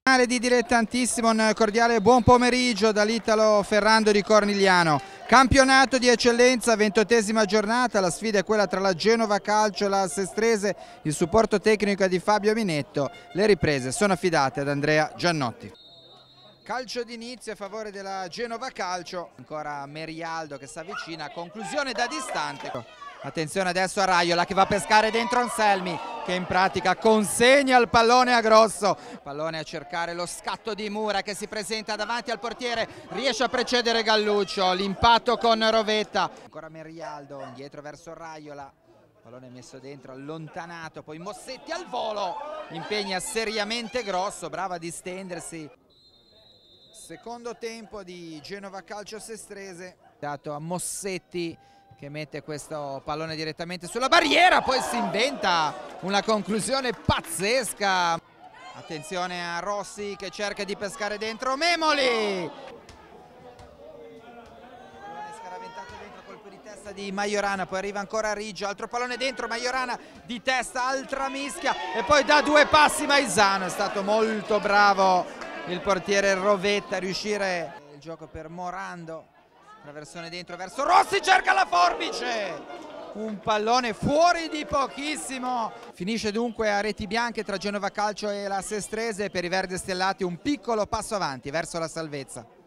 Di Dilettantissimo, un cordiale buon pomeriggio dall'Italo Ferrando di Cornigliano. Campionato di eccellenza, 28ª giornata, la sfida è quella tra la Genova Calcio e la Sestrese, il supporto tecnico è di Fabio Minetto, le riprese sono affidate ad Andrea Giannotti. Calcio d'inizio a favore della Genova Calcio, ancora Merialdo che si avvicina, conclusione da distante. Attenzione adesso a Raiola che va a pescare dentro Anselmi che in pratica consegna il pallone a Grosso. Pallone a cercare lo scatto di Mura che si presenta davanti al portiere, riesce a precedere Galluccio, l'impatto con Rovetta. Ancora Merialdo, indietro verso Raiola, pallone messo dentro, allontanato, poi Mossetti al volo, impegna seriamente Grosso, brava a distendersi. Secondo tempo di Genova Calcio Sestrese, dato a Mossetti che mette questo pallone direttamente sulla barriera, poi si inventa una conclusione pazzesca. Attenzione a Rossi che cerca di pescare dentro Memoli. Pallone scaraventato dentro, colpo di testa di Majorana, poi arriva ancora Riggio, altro pallone dentro, Majorana di testa, altra mischia e poi da due passi Maisano. È stato molto bravo il portiere Rovetta a riuscire il gioco per Morando. Traversone dentro verso Rossi, cerca la forbice, un pallone fuori di pochissimo. Finisce dunque a reti bianche tra Genova Calcio e la Sestrese, per i verdi stellati un piccolo passo avanti verso la salvezza.